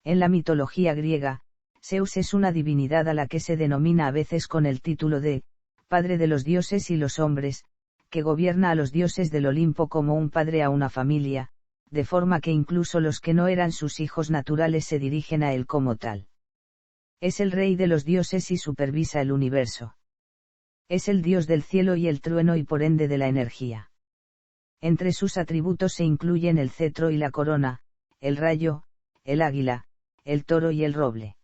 En la mitología griega, Zeus es una divinidad a la que se denomina a veces con el título de Padre de los dioses y los hombres, que gobierna a los dioses del Olimpo como un padre a una familia, de forma que incluso los que no eran sus hijos naturales se dirigen a él como tal. Es el rey de los dioses y supervisa el universo. Es el dios del cielo y el trueno y por ende de la energía. Entre sus atributos se incluyen el cetro y la corona, el rayo, el águila, el toro y el roble.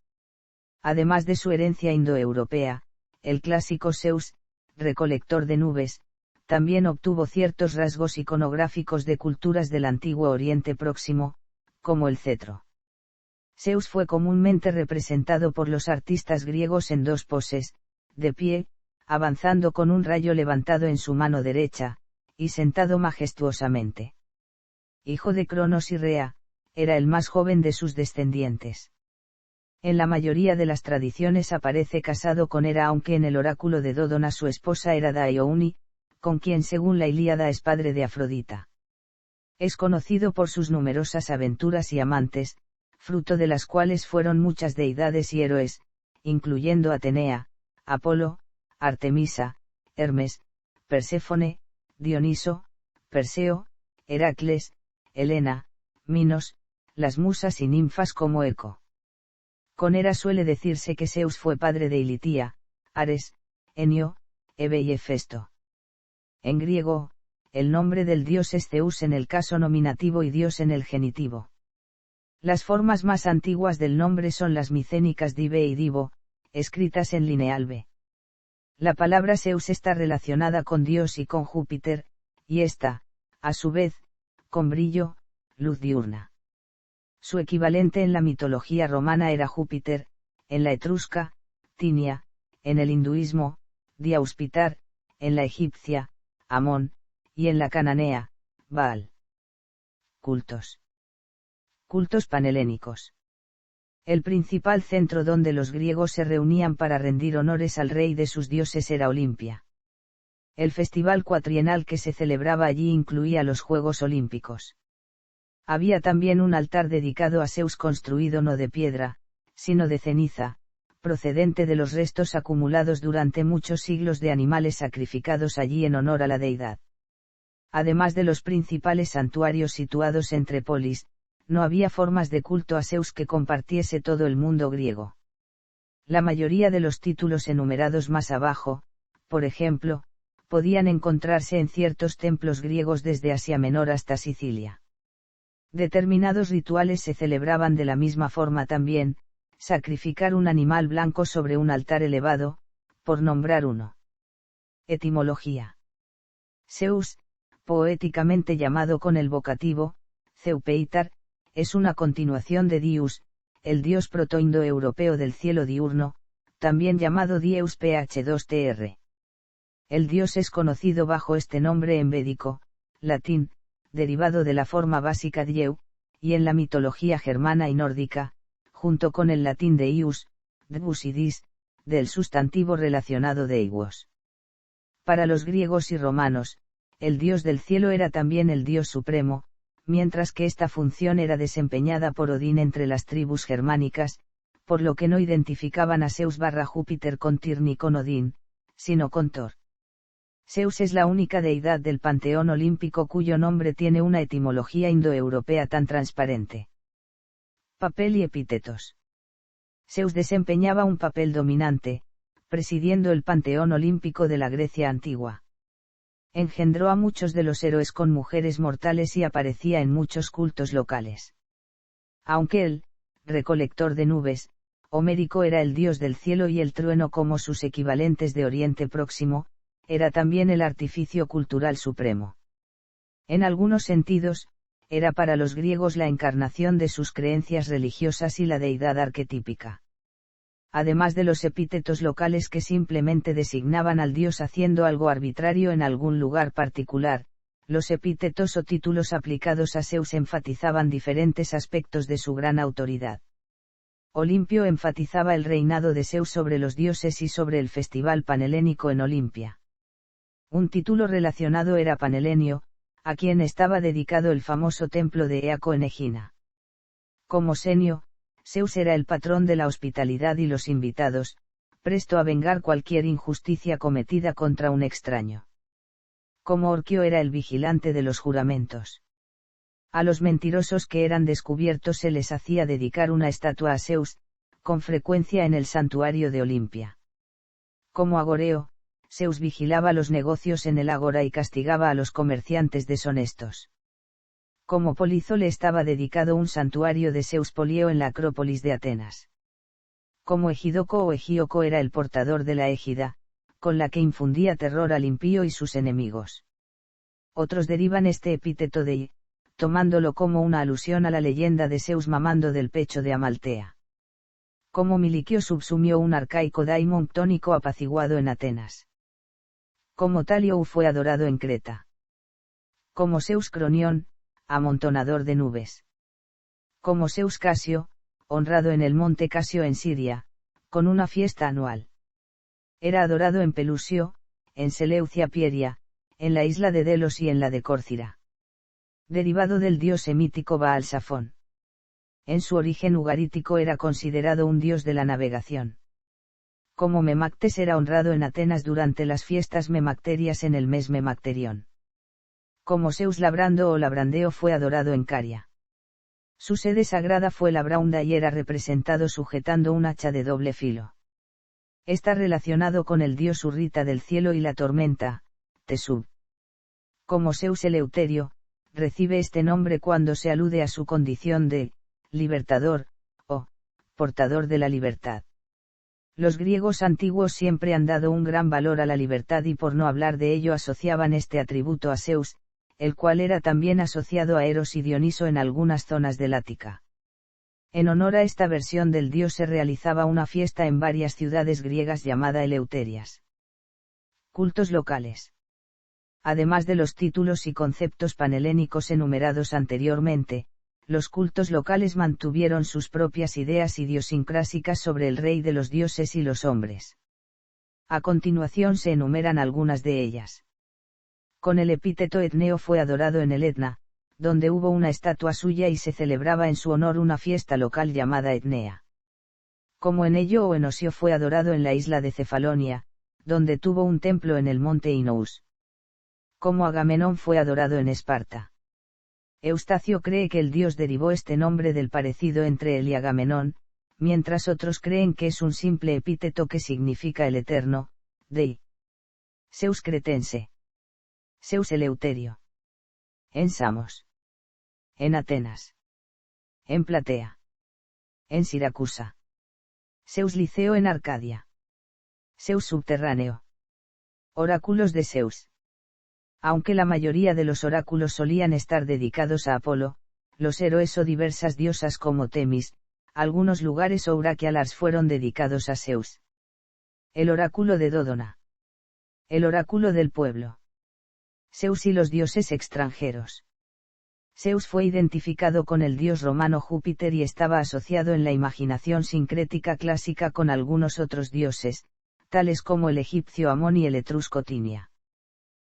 Además de su herencia indoeuropea, el clásico Zeus, recolector de nubes, también obtuvo ciertos rasgos iconográficos de culturas del antiguo Oriente Próximo, como el cetro. Zeus fue comúnmente representado por los artistas griegos en dos poses, de pie, avanzando con un rayo levantado en su mano derecha, y sentado majestuosamente. Hijo de Cronos y Rea, era el más joven de sus descendientes. En la mayoría de las tradiciones aparece casado con Hera, aunque en el oráculo de Dodona su esposa era Diouni, con quien según la Ilíada es padre de Afrodita. Es conocido por sus numerosas aventuras y amantes, fruto de las cuales fueron muchas deidades y héroes, incluyendo Atenea, Apolo, Artemisa, Hermes, Perséfone, Dioniso, Perseo, Heracles, Helena, Minos, las musas y ninfas como Eco. Con Hera suele decirse que Zeus fue padre de Ilitía, Ares, Enio, Hebe y Hefesto. En griego, el nombre del dios es Zeus en el caso nominativo y dios en el genitivo. Las formas más antiguas del nombre son las micénicas Dive y Divo, escritas en lineal B. La palabra Zeus está relacionada con Dios y con Júpiter, y esta, a su vez, con brillo, luz diurna. Su equivalente en la mitología romana era Júpiter, en la etrusca, Tinia, en el hinduismo, Diauspitar, en la egipcia, Amón, y en la cananea, Baal. Cultos. Cultos panhelénicos. El principal centro donde los griegos se reunían para rendir honores al rey de sus dioses era Olimpia. El festival cuatrienal que se celebraba allí incluía los Juegos Olímpicos. Había también un altar dedicado a Zeus construido no de piedra, sino de ceniza, procedente de los restos acumulados durante muchos siglos de animales sacrificados allí en honor a la deidad. Además de los principales santuarios situados entre polis, no había formas de culto a Zeus que compartiese todo el mundo griego. La mayoría de los títulos enumerados más abajo, por ejemplo, podían encontrarse en ciertos templos griegos desde Asia Menor hasta Sicilia. Determinados rituales se celebraban de la misma forma también, sacrificar un animal blanco sobre un altar elevado, por nombrar uno. Etimología. Zeus, poéticamente llamado con el vocativo, Zeupeitar, es una continuación de Dius, el dios protoindoeuropeo del cielo diurno, también llamado Dieus Ph2tr. El dios es conocido bajo este nombre en védico, latín, derivado de la forma básica dieu, y en la mitología germana y nórdica, junto con el latín deius, dvus y dis, del sustantivo relacionado deivos. Para los griegos y romanos, el dios del cielo era también el dios supremo, mientras que esta función era desempeñada por Odín entre las tribus germánicas, por lo que no identificaban a Zeus/Júpiter con Tyr ni con Odín, sino con Thor. Zeus es la única deidad del panteón olímpico cuyo nombre tiene una etimología indoeuropea tan transparente. Papel y epítetos. Zeus desempeñaba un papel dominante, presidiendo el panteón olímpico de la Grecia antigua. Engendró a muchos de los héroes con mujeres mortales y aparecía en muchos cultos locales. Aunque él, recolector de nubes, homérico era el dios del cielo y el trueno como sus equivalentes de Oriente Próximo, era también el artificio cultural supremo. En algunos sentidos, era para los griegos la encarnación de sus creencias religiosas y la deidad arquetípica. Además de los epítetos locales que simplemente designaban al dios haciendo algo arbitrario en algún lugar particular, los epítetos o títulos aplicados a Zeus enfatizaban diferentes aspectos de su gran autoridad. Olimpio enfatizaba el reinado de Zeus sobre los dioses y sobre el festival panhelénico en Olimpia. Un título relacionado era Panhelenio, a quien estaba dedicado el famoso templo de Eaco en Egina. Como Senio, Zeus era el patrón de la hospitalidad y los invitados, presto a vengar cualquier injusticia cometida contra un extraño. Como Orquio era el vigilante de los juramentos. A los mentirosos que eran descubiertos se les hacía dedicar una estatua a Zeus, con frecuencia en el santuario de Olimpia. Como Agoreo, Zeus vigilaba los negocios en el ágora y castigaba a los comerciantes deshonestos. Como Polizo le estaba dedicado un santuario de Zeus Polio en la Acrópolis de Atenas. Como Egidoco o Egíoco era el portador de la égida, con la que infundía terror al impío y sus enemigos. Otros derivan este epíteto de tomándolo como una alusión a la leyenda de Zeus mamando del pecho de Amaltea. Como Miliquio subsumió un arcaico daimon tónico apaciguado en Atenas. Como Talio fue adorado en Creta. Como Zeus Cronión, amontonador de nubes. Como Zeus Casio, honrado en el monte Casio en Siria, con una fiesta anual. Era adorado en Pelusio, en Seleucia Pieria, en la isla de Delos y en la de Córcira. Derivado del dios semítico Baal Safón. En su origen ugarítico era considerado un dios de la navegación. Como Memactes era honrado en Atenas durante las fiestas memacterias en el mes Memacterión. Como Zeus Labrando o Labrandeo fue adorado en Caria. Su sede sagrada fue Labraunda y era representado sujetando un hacha de doble filo. Está relacionado con el dios Urrita del cielo y la tormenta, Tesub. Como Zeus Eleuterio, recibe este nombre cuando se alude a su condición de libertador, o portador de la libertad. Los griegos antiguos siempre han dado un gran valor a la libertad y por no hablar de ello asociaban este atributo a Zeus, el cual era también asociado a Eros y Dioniso en algunas zonas del Ática. En honor a esta versión del dios se realizaba una fiesta en varias ciudades griegas llamada Eleuterias. Cultos locales. Además de los títulos y conceptos panhelénicos enumerados anteriormente, los cultos locales mantuvieron sus propias ideas idiosincrásicas sobre el rey de los dioses y los hombres. A continuación se enumeran algunas de ellas. Con el epíteto Etneo fue adorado en el Etna, donde hubo una estatua suya y se celebraba en su honor una fiesta local llamada Etnea. Como Enello o Enosio fue adorado en la isla de Cefalonia, donde tuvo un templo en el monte Inous. Como Agamenón fue adorado en Esparta. Eustacio cree que el dios derivó este nombre del parecido entre él y Agamenón, mientras otros creen que es un simple epíteto que significa el eterno, Dei. Zeus Cretense. Zeus Eleuterio. En Samos. En Atenas. En Platea. En Siracusa. Zeus Liceo en Arcadia. Zeus Subterráneo. Oráculos de Zeus. Aunque la mayoría de los oráculos solían estar dedicados a Apolo, los héroes o diversas diosas como Temis, algunos lugares o Urakialars fueron dedicados a Zeus. El oráculo de Dodona. El oráculo del pueblo. Zeus y los dioses extranjeros. Zeus fue identificado con el dios romano Júpiter y estaba asociado en la imaginación sincrética clásica con algunos otros dioses, tales como el egipcio Amón y el etrusco Tinia.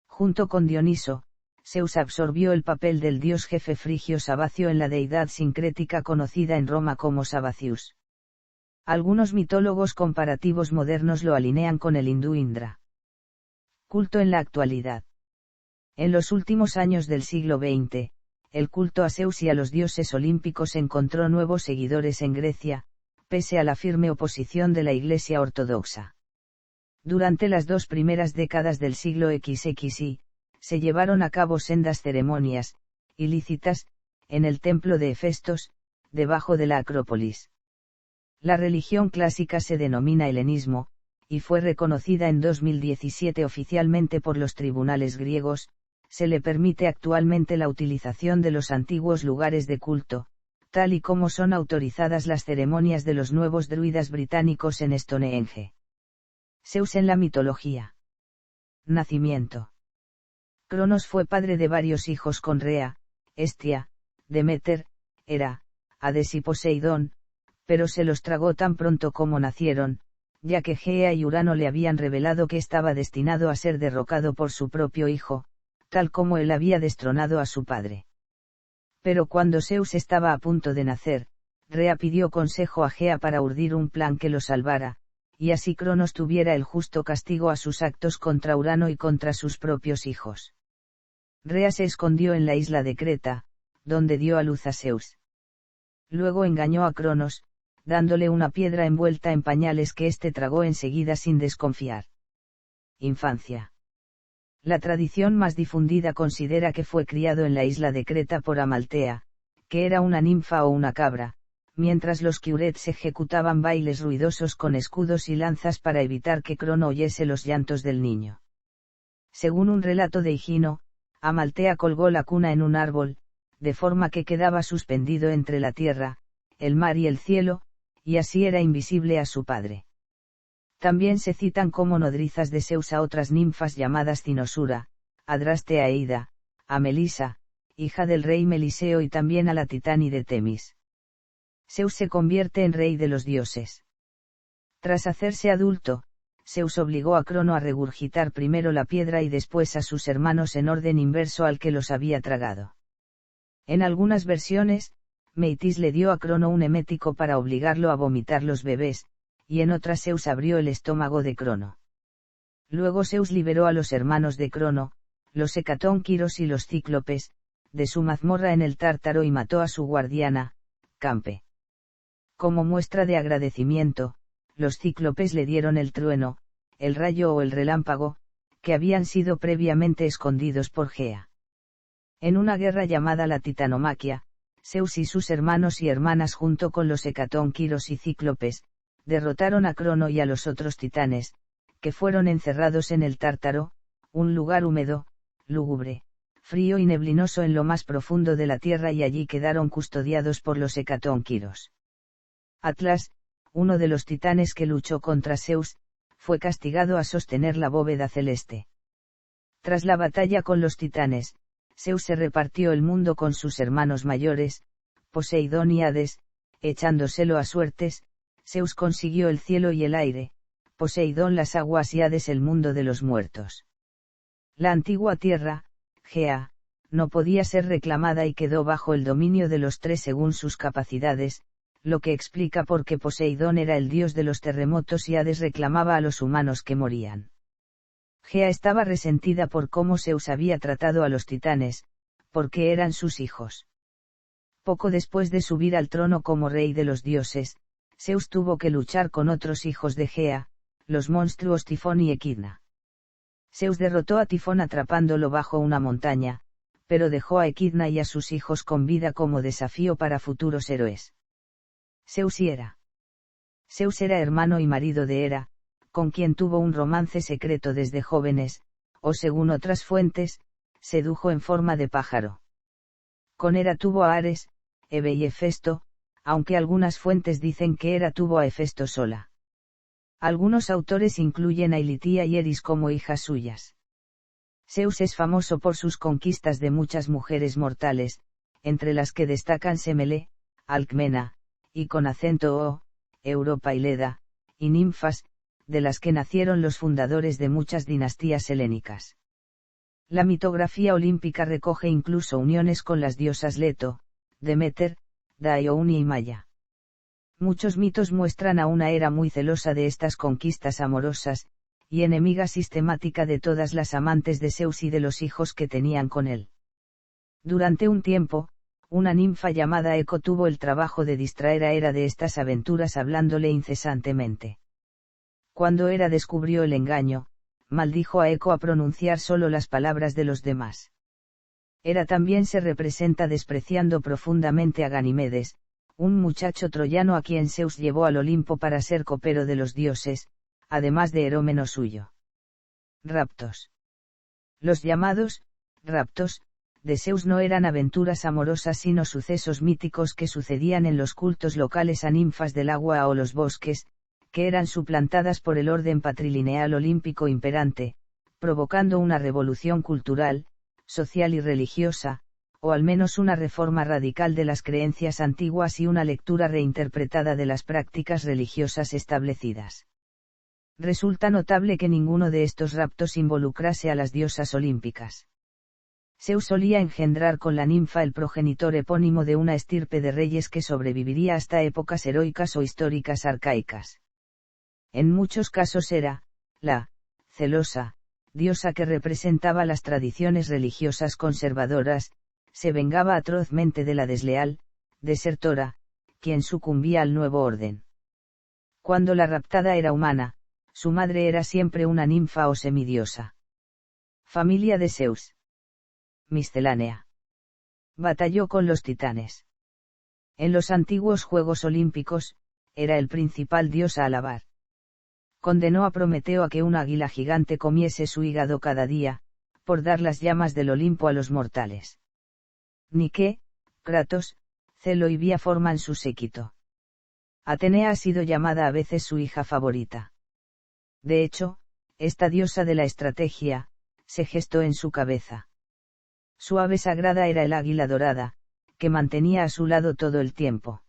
Junto con Dioniso, Zeus absorbió el papel del dios jefe frigio Sabacio en la deidad sincrética conocida en Roma como Sabacius. Algunos mitólogos comparativos modernos lo alinean con el hindú Indra. Culto en la actualidad. En los últimos años del siglo XX, el culto a Zeus y a los dioses olímpicos encontró nuevos seguidores en Grecia, pese a la firme oposición de la Iglesia ortodoxa. Durante las 2 primeras décadas del siglo XXI, se llevaron a cabo sendas ceremonias, ilícitas, en el templo de Hefestos, debajo de la Acrópolis. La religión clásica se denomina helenismo, y fue reconocida en 2017 oficialmente por los tribunales griegos. Se le permite actualmente la utilización de los antiguos lugares de culto, tal y como son autorizadas las ceremonias de los nuevos druidas británicos en Stonehenge. Zeus en la mitología. Nacimiento. Cronos fue padre de varios hijos con Rea, Hestia, Demeter, Hera, Hades y Poseidón, pero se los tragó tan pronto como nacieron, ya que Gea y Urano le habían revelado que estaba destinado a ser derrocado por su propio hijo, tal como él había destronado a su padre. Pero cuando Zeus estaba a punto de nacer, Rea pidió consejo a Gea para urdir un plan que lo salvara, y así Cronos tuviera el justo castigo a sus actos contra Urano y contra sus propios hijos. Rea se escondió en la isla de Creta, donde dio a luz a Zeus. Luego engañó a Cronos, dándole una piedra envuelta en pañales que éste tragó enseguida sin desconfiar. Infancia. La tradición más difundida considera que fue criado en la isla de Creta por Amaltea, que era una ninfa o una cabra, mientras los Quiurets ejecutaban bailes ruidosos con escudos y lanzas para evitar que Crono oyese los llantos del niño. Según un relato de Higino, Amaltea colgó la cuna en un árbol, de forma que quedaba suspendido entre la tierra, el mar y el cielo, y así era invisible a su padre. También se citan como nodrizas de Zeus a otras ninfas llamadas Cinosura, Adraste a Eida, a Melisa, hija del rey Meliseo, y también a la titánide Temis. Zeus se convierte en rey de los dioses. Tras hacerse adulto, Zeus obligó a Crono a regurgitar primero la piedra y después a sus hermanos en orden inverso al que los había tragado. En algunas versiones, Meitis le dio a Crono un emético para obligarlo a vomitar los bebés, y en otras Zeus abrió el estómago de Crono. Luego Zeus liberó a los hermanos de Crono, los Hecatónquiros y los Cíclopes, de su mazmorra en el Tártaro y mató a su guardiana, Campe. Como muestra de agradecimiento, los Cíclopes le dieron el trueno, el rayo o el relámpago, que habían sido previamente escondidos por Gea. En una guerra llamada la Titanomaquia, Zeus y sus hermanos y hermanas junto con los Hecatónquiros y Cíclopes, derrotaron a Crono y a los otros titanes, que fueron encerrados en el Tártaro, un lugar húmedo, lúgubre, frío y neblinoso en lo más profundo de la tierra, y allí quedaron custodiados por los Hecatónquiros. Atlas, uno de los titanes que luchó contra Zeus, fue castigado a sostener la bóveda celeste. Tras la batalla con los titanes, Zeus se repartió el mundo con sus hermanos mayores, Poseidón y Hades, echándoselo a suertes. Zeus consiguió el cielo y el aire, Poseidón las aguas y Hades el mundo de los muertos. La antigua tierra, Gea, no podía ser reclamada y quedó bajo el dominio de los tres según sus capacidades, lo que explica por qué Poseidón era el dios de los terremotos y Hades reclamaba a los humanos que morían. Gea estaba resentida por cómo Zeus había tratado a los titanes, porque eran sus hijos. Poco después de subir al trono como rey de los dioses, Zeus tuvo que luchar con otros hijos de Gea, los monstruos Tifón y Equidna. Zeus derrotó a Tifón atrapándolo bajo una montaña, pero dejó a Equidna y a sus hijos con vida como desafío para futuros héroes. Zeus y Hera. Zeus era hermano y marido de Hera, con quien tuvo un romance secreto desde jóvenes, o según otras fuentes, sedujo en forma de pájaro. Con Hera tuvo a Ares, Hebe y Hefesto, aunque algunas fuentes dicen que Hera tuvo a Hefesto sola. Algunos autores incluyen a Ilitia y Eris como hijas suyas. Zeus es famoso por sus conquistas de muchas mujeres mortales, entre las que destacan Semele, Alcmena, y con acento O, Europa y Leda, y ninfas, de las que nacieron los fundadores de muchas dinastías helénicas. La mitografía olímpica recoge incluso uniones con las diosas Leto, Demeter, Daione y Maya. Muchos mitos muestran a una Hera muy celosa de estas conquistas amorosas, y enemiga sistemática de todas las amantes de Zeus y de los hijos que tenían con él. Durante un tiempo, una ninfa llamada Eco tuvo el trabajo de distraer a Hera de estas aventuras hablándole incesantemente. Cuando Hera descubrió el engaño, maldijo a Eco a pronunciar solo las palabras de los demás. Hera también se representa despreciando profundamente a Ganimedes, un muchacho troyano a quien Zeus llevó al Olimpo para ser copero de los dioses, además de Erómeno suyo. Raptos. Los llamados raptos de Zeus no eran aventuras amorosas sino sucesos míticos que sucedían en los cultos locales a ninfas del agua o los bosques, que eran suplantadas por el orden patrilineal olímpico imperante, provocando una revolución cultural, social y religiosa, o al menos una reforma radical de las creencias antiguas y una lectura reinterpretada de las prácticas religiosas establecidas. Resulta notable que ninguno de estos raptos involucrase a las diosas olímpicas. Zeus solía engendrar con la ninfa el progenitor epónimo de una estirpe de reyes que sobreviviría hasta épocas heroicas o históricas arcaicas. En muchos casos era, la, celosa, diosa que representaba las tradiciones religiosas conservadoras, se vengaba atrozmente de la desleal, desertora, quien sucumbía al nuevo orden. Cuando la raptada era humana, su madre era siempre una ninfa o semidiosa. Familia de Zeus. Miscelánea. Batalló con los titanes. En los antiguos Juegos Olímpicos, era el principal dios a alabar. Condenó a Prometeo a que un águila gigante comiese su hígado cada día, por dar las llamas del Olimpo a los mortales. Nike, Kratos, Celo y Bia forman su séquito. Atenea ha sido llamada a veces su hija favorita. De hecho, esta diosa de la estrategia, se gestó en su cabeza. Su ave sagrada era el águila dorada, que mantenía a su lado todo el tiempo.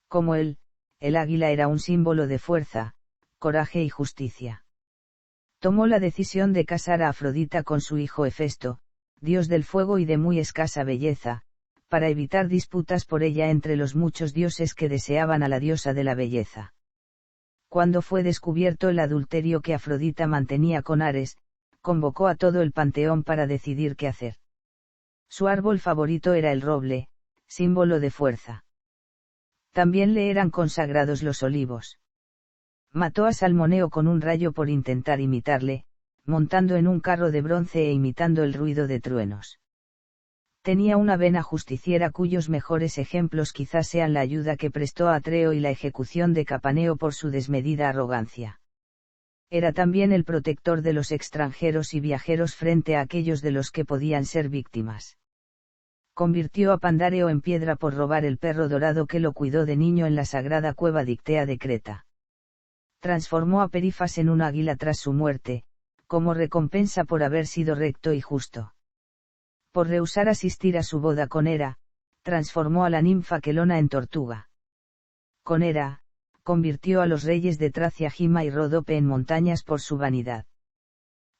Como él, el águila era un símbolo de fuerza, coraje y justicia. Tomó la decisión de casar a Afrodita con su hijo Hefesto, dios del fuego y de muy escasa belleza, para evitar disputas por ella entre los muchos dioses que deseaban a la diosa de la belleza. Cuando fue descubierto el adulterio que Afrodita mantenía con Ares, convocó a todo el panteón para decidir qué hacer. Su árbol favorito era el roble, símbolo de fuerza. También le eran consagrados los olivos. Mató a Salmoneo con un rayo por intentar imitarle, montando en un carro de bronce e imitando el ruido de truenos. Tenía una vena justiciera cuyos mejores ejemplos quizás sean la ayuda que prestó a Atreo y la ejecución de Capaneo por su desmedida arrogancia. Era también el protector de los extranjeros y viajeros frente a aquellos de los que podían ser víctimas. Convirtió a Pandáreo en piedra por robar el perro dorado que lo cuidó de niño en la sagrada cueva Dictea de Creta. Transformó a Perifas en un águila tras su muerte, como recompensa por haber sido recto y justo. Por rehusar asistir a su boda con Hera, transformó a la ninfa Quelona en tortuga. Con Hera, convirtió a los reyes de Tracia Gima y Ródope en montañas por su vanidad.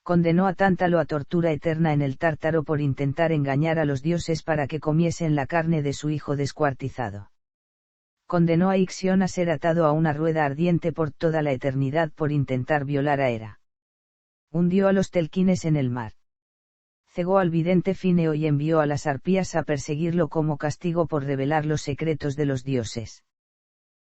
Condenó a Tántalo a tortura eterna en el Tártaro por intentar engañar a los dioses para que comiesen la carne de su hijo descuartizado. Condenó a Ixión a ser atado a una rueda ardiente por toda la eternidad por intentar violar a Hera. Hundió a los telquines en el mar. Cegó al vidente Fineo y envió a las arpías a perseguirlo como castigo por revelar los secretos de los dioses.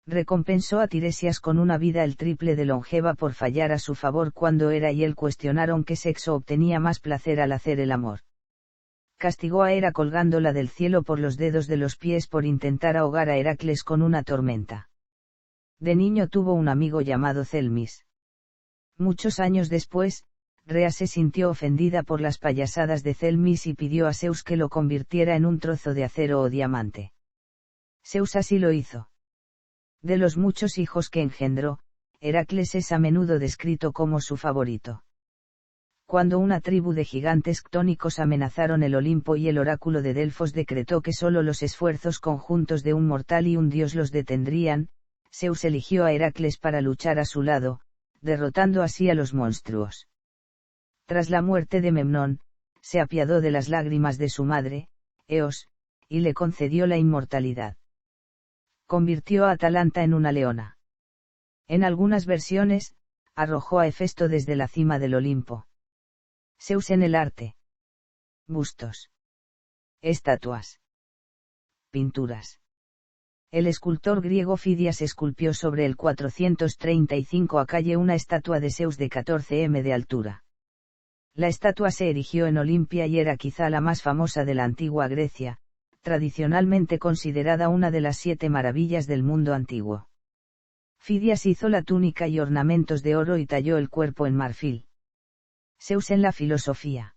Recompensó a Tiresias con una vida el triple de longeva por fallar a su favor cuando Hera y él cuestionaron qué sexo obtenía más placer al hacer el amor. Castigó a Hera colgándola del cielo por los dedos de los pies por intentar ahogar a Heracles con una tormenta. De niño tuvo un amigo llamado Celmis. Muchos años después, Rea se sintió ofendida por las payasadas de Celmis y pidió a Zeus que lo convirtiera en un trozo de acero o diamante. Zeus así lo hizo. De los muchos hijos que engendró, Heracles es a menudo descrito como su favorito. Cuando una tribu de gigantes ctónicos amenazaron el Olimpo y el oráculo de Delfos decretó que solo los esfuerzos conjuntos de un mortal y un dios los detendrían, Zeus eligió a Heracles para luchar a su lado, derrotando así a los monstruos. Tras la muerte de Memnón, se apiadó de las lágrimas de su madre, Eos, y le concedió la inmortalidad. Convirtió a Atalanta en una leona. En algunas versiones, arrojó a Hefesto desde la cima del Olimpo. Zeus en el arte. Bustos. Estatuas. Pinturas. El escultor griego Fidias esculpió sobre el 435 Acalle una estatua de Zeus de 14 m de altura. La estatua se erigió en Olimpia y era quizá la más famosa de la antigua Grecia, tradicionalmente considerada una de las 7 maravillas del mundo antiguo. Fidias hizo la túnica y ornamentos de oro y talló el cuerpo en marfil. Zeus en la filosofía.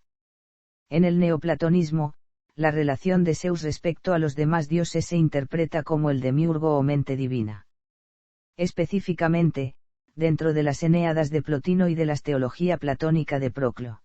En el neoplatonismo, la relación de Zeus respecto a los demás dioses se interpreta como el demiurgo o mente divina. Específicamente, dentro de las Eneadas de Plotino y de la teología platónica de Proclo.